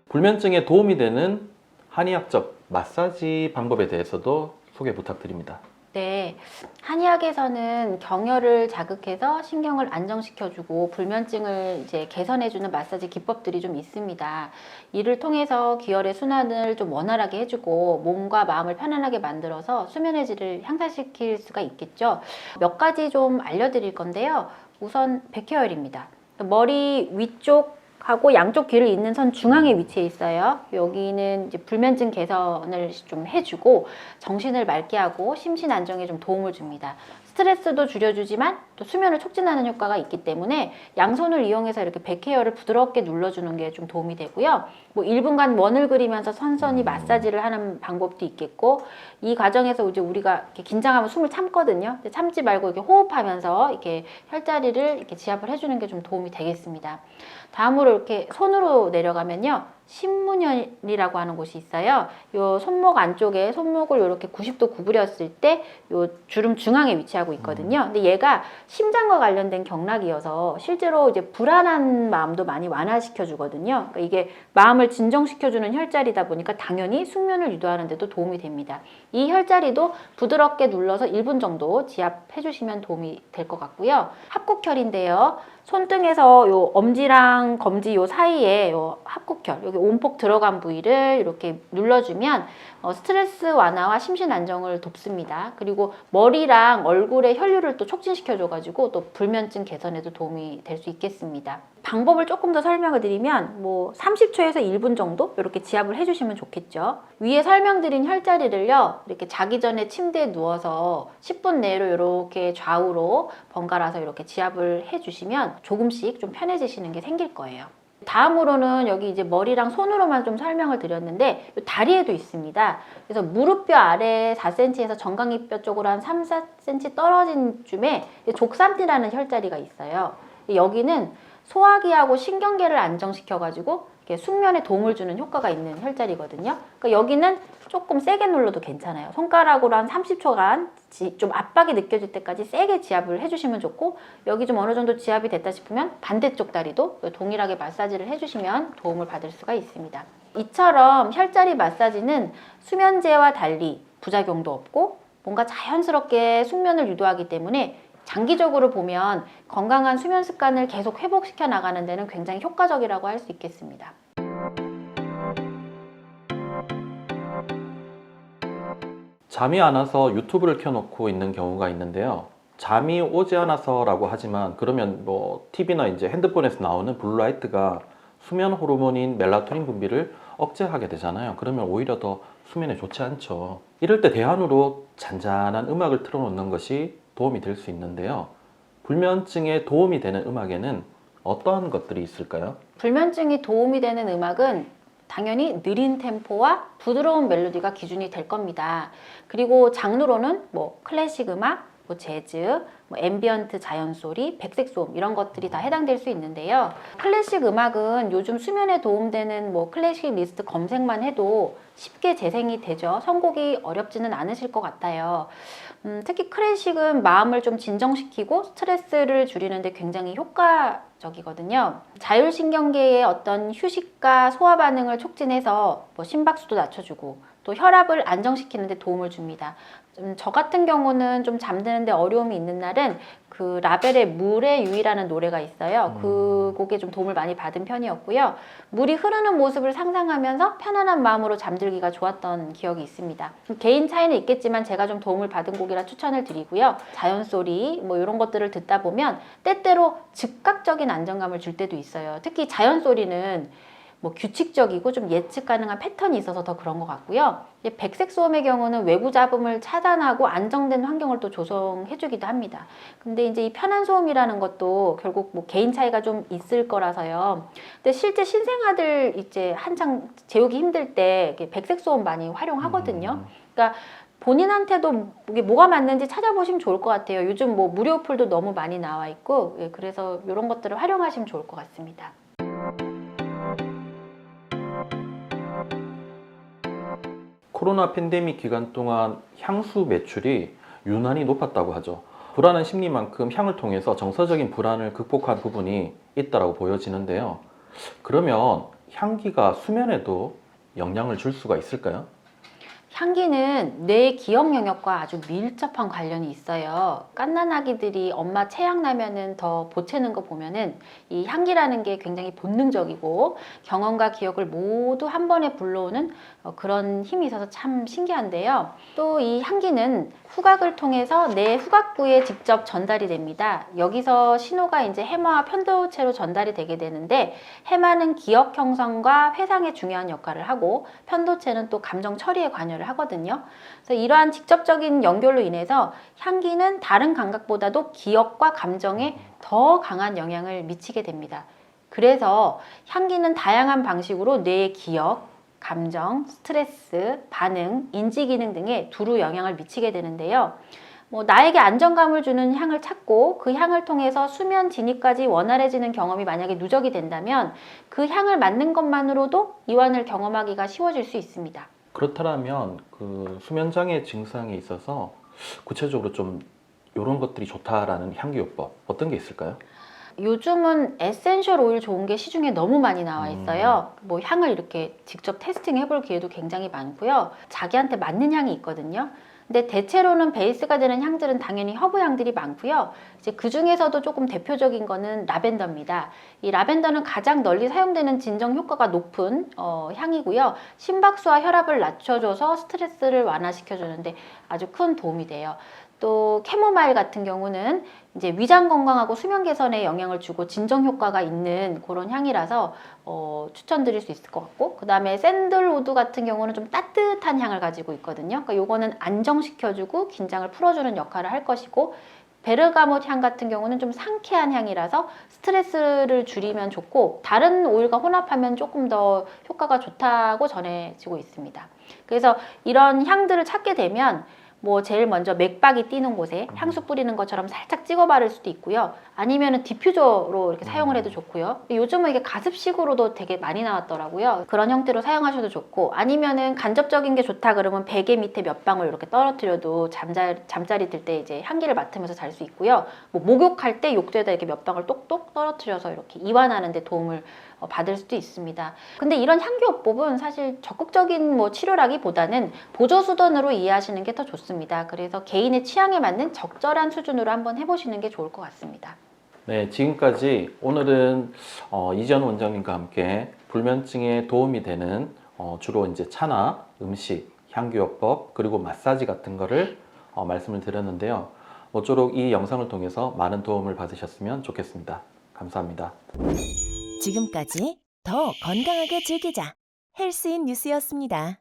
불면증에 도움이 되는 한의학적 마사지 방법에 대해서도 소개 부탁드립니다. 네, 한의학에서는 경혈을 자극해서 신경을 안정시켜주고 불면증을 이제 개선해주는 마사지 기법들이 좀 있습니다. 이를 통해서 기혈의 순환을 좀 원활하게 해주고 몸과 마음을 편안하게 만들어서 수면의 질을 향상시킬 수가 있겠죠. 몇 가지 좀 알려드릴 건데요. 우선 백회혈입니다. 머리 위쪽 하고 양쪽 귀를 잇는 선 중앙에 위치해 있어요. 여기는 이제 불면증 개선을 좀 해주고 정신을 맑게 하고 심신 안정에 좀 도움을 줍니다. 스트레스도 줄여주지만 또 수면을 촉진하는 효과가 있기 때문에 양손을 이용해서 이렇게 백회혈을 부드럽게 눌러주는 게 좀 도움이 되고요. 뭐 1분간 원을 그리면서 선선히 마사지를 하는 방법도 있겠고, 이 과정에서 이제 우리가 이렇게 긴장하면 숨을 참거든요. 참지 말고 이렇게 호흡하면서 이렇게 혈자리를 이렇게 지압을 해주는 게 좀 도움이 되겠습니다. 다음으로 이렇게 손으로 내려가면요. 신문혈이라고 하는 곳이 있어요. 요 손목 안쪽에 손목을 이렇게 90도 구부렸을 때 요 주름 중앙에 위치하고 있거든요. 근데 얘가 심장과 관련된 경락이어서 실제로 이제 불안한 마음도 많이 완화시켜 주거든요. 그러니까 이게 마음을 진정시켜 주는 혈자리다 보니까 당연히 숙면을 유도하는 데도 도움이 됩니다. 이 혈자리도 부드럽게 눌러서 1분 정도 지압해 주시면 도움이 될 것 같고요. 합곡혈인데요. 손등에서 요 엄지랑 검지 요 사이에 요 합곡혈, 여기 온폭 들어간 부위를 이렇게 눌러주면 스트레스 완화와 심신 안정을 돕습니다. 그리고 머리랑 얼굴의 혈류를 또 촉진시켜줘가지고 또 불면증 개선에도 도움이 될 수 있겠습니다. 방법을 조금 더 설명을 드리면 뭐 30초에서 1분 정도 이렇게 지압을 해주시면 좋겠죠. 위에 설명드린 혈자리를요, 이렇게 자기 전에 침대에 누워서 10분 내로 이렇게 좌우로 번갈아서 이렇게 지압을 해주시면 조금씩 좀 편해지시는 게 생길 거예요. 다음으로는 여기 이제 머리랑 손으로만 좀 설명을 드렸는데 다리에도 있습니다. 그래서 무릎뼈 아래 4cm에서 정강이뼈 쪽으로 한 3, 4cm 떨어진 쯤에 족삼띠라는 혈자리가 있어요. 여기는 소화기하고 신경계를 안정시켜가지고 숙면에 도움을 주는 효과가 있는 혈자리거든요. 그러니까 여기는 조금 세게 눌러도 괜찮아요. 손가락으로 한 30초간 좀 압박이 느껴질 때까지 세게 지압을 해주시면 좋고, 여기 좀 어느 정도 지압이 됐다 싶으면 반대쪽 다리도 동일하게 마사지를 해주시면 도움을 받을 수가 있습니다. 이처럼 혈자리 마사지는 수면제와 달리 부작용도 없고 뭔가 자연스럽게 숙면을 유도하기 때문에 장기적으로 보면 건강한 수면 습관을 계속 회복시켜 나가는 데는 굉장히 효과적이라고 할 수 있겠습니다. 잠이 안 와서 유튜브를 켜놓고 있는 경우가 있는데요. 잠이 오지 않아서라고 하지만 그러면 뭐 TV나 이제 핸드폰에서 나오는 블루라이트가 수면 호르몬인 멜라토닌 분비를 억제하게 되잖아요. 그러면 오히려 더 수면에 좋지 않죠. 이럴 때 대안으로 잔잔한 음악을 틀어놓는 것이 도움이 될 수 있는데요. 불면증에 도움이 되는 음악에는 어떠한 것들이 있을까요? 불면증이 도움이 되는 음악은 당연히 느린 템포와 부드러운 멜로디가 기준이 될 겁니다. 그리고 장르로는 뭐 클래식 음악, 뭐 재즈, 뭐 앰비언트 자연소리, 백색소음 이런 것들이 다 해당될 수 있는데요. 클래식 음악은 요즘 수면에 도움되는 뭐 클래식 리스트 검색만 해도 쉽게 재생이 되죠. 선곡이 어렵지는 않으실 것 같아요. 특히 클래식은 마음을 좀 진정시키고 스트레스를 줄이는데 굉장히 효과적이거든요. 자율신경계의 어떤 휴식과 소화 반응을 촉진해서 뭐 심박수도 낮춰주고 또 혈압을 안정시키는 데 도움을 줍니다. 저 같은 경우는 좀 잠드는데 어려움이 있는 날은 그 라벨의 물의 유의라는 노래가 있어요. 그 곡에 좀 도움을 많이 받은 편이었고요. 물이 흐르는 모습을 상상하면서 편안한 마음으로 잠들기가 좋았던 기억이 있습니다. 개인 차이는 있겠지만 제가 좀 도움을 받은 곡이라 추천을 드리고요. 자연소리 뭐 이런 것들을 듣다 보면 때때로 즉각적인 안정감을 줄 때도 있어요. 특히 자연소리는 뭐 규칙적이고 좀 예측 가능한 패턴이 있어서 더 그런 것 같고요. 백색 소음의 경우는 외부 잡음을 차단하고 안정된 환경을 또 조성해 주기도 합니다. 근데 이제 이 편한 소음이라는 것도 결국 뭐 개인 차이가 좀 있을 거라서요. 근데 실제 신생아들 이제 한창 재우기 힘들 때 백색 소음 많이 활용하거든요. 그러니까 본인한테도 이게 뭐가 맞는지 찾아보시면 좋을 것 같아요. 요즘 뭐 무료 어플도 너무 많이 나와 있고, 그래서 이런 것들을 활용하시면 좋을 것 같습니다. 코로나 팬데믹 기간 동안 향수 매출이 유난히 높았다고 하죠. 불안한 심리만큼 향을 통해서 정서적인 불안을 극복한 부분이 있다고 보여지는데요. 그러면 향기가 수면에도 영향을 줄 수가 있을까요? 향기는 뇌 기억 영역과 아주 밀접한 관련이 있어요. 갓난아기들이 엄마 체향 나면은 더 보채는 거 보면은 이 향기라는 게 굉장히 본능적이고 경험과 기억을 모두 한 번에 불러오는 그런 힘이 있어서 참 신기한데요. 또 이 향기는 후각을 통해서 뇌 후각부에 직접 전달이 됩니다. 여기서 신호가 이제 해마와 편도체로 전달이 되게 되는데, 해마는 기억 형성과 회상에 중요한 역할을 하고 편도체는 또 감정 처리에 관여를 하거든요. 그래서 이러한 직접적인 연결로 인해서 향기는 다른 감각보다도 기억과 감정에 더 강한 영향을 미치게 됩니다. 그래서 향기는 다양한 방식으로 뇌의 기억, 감정, 스트레스, 반응, 인지 기능 등에 두루 영향을 미치게 되는데요. 나에게 안정감을 주는 향을 찾고 그 향을 통해서 수면 진입까지 원활해지는 경험이 만약에 누적이 된다면 그 향을 맡는 것만으로도 이완을 경험하기가 쉬워질 수 있습니다. 그렇다면 그 수면장애 증상에 있어서 구체적으로 좀 이런 것들이 좋다라는 향기요법 어떤 게 있을까요? 요즘은 에센셜 오일 좋은 게 시중에 너무 많이 나와 있어요. 향을 이렇게 직접 테스팅 해볼 기회도 굉장히 많고요. 자기한테 맞는 향이 있거든요. 근데 대체로는 베이스가 되는 향들은 당연히 허브 향들이 많고요. 이제 그 중에서도 조금 대표적인 거는 라벤더입니다. 이 라벤더는 가장 널리 사용되는 진정 효과가 높은 향이고요. 심박수와 혈압을 낮춰줘서 스트레스를 완화시켜주는데 아주 큰 도움이 돼요. 또 캐모마일 같은 경우는 이제 위장 건강하고 수면 개선에 영향을 주고 진정 효과가 있는 그런 향이라서 추천드릴 수 있을 것 같고, 그 다음에 샌들우드 같은 경우는 좀 따뜻한 향을 가지고 있거든요. 그러니까 요거는 안정시켜주고 긴장을 풀어주는 역할을 할 것이고, 베르가못 향 같은 경우는 좀 상쾌한 향이라서 스트레스를 줄이면 좋고 다른 오일과 혼합하면 조금 더 효과가 좋다고 전해지고 있습니다. 그래서 이런 향들을 찾게 되면 제일 먼저 맥박이 뛰는 곳에 향수 뿌리는 것처럼 살짝 찍어 바를 수도 있고요. 아니면은 디퓨저로 이렇게 사용을 해도 좋고요. 요즘은 이게 가습식으로도 되게 많이 나왔더라고요. 그런 형태로 사용하셔도 좋고, 아니면은 간접적인 게 좋다 그러면 베개 밑에 몇 방울 이렇게 떨어뜨려도 잠자리 들 때 이제 향기를 맡으면서 잘 수 있고요. 목욕할 때 욕조에다 이렇게 몇 방울 똑똑 떨어뜨려서 이렇게 이완하는 데 도움을 받을 수도 있습니다. 근데 이런 향기요법은 사실 적극적인 치료라기보다는 보조수단으로 이해하시는 게 더 좋습니다. 그래서 개인의 취향에 맞는 적절한 수준으로 한번 해보시는 게 좋을 것 같습니다. 네, 지금까지 오늘은 이지연 원장님과 함께 불면증에 도움이 되는 주로 이제 차나 음식, 향기요법 그리고 마사지 같은 거를 말씀을 드렸는데요. 모쪼록 이 영상을 통해서 많은 도움을 받으셨으면 좋겠습니다. 감사합니다. 지금까지 더 건강하게 즐기자 헬스인 뉴스였습니다.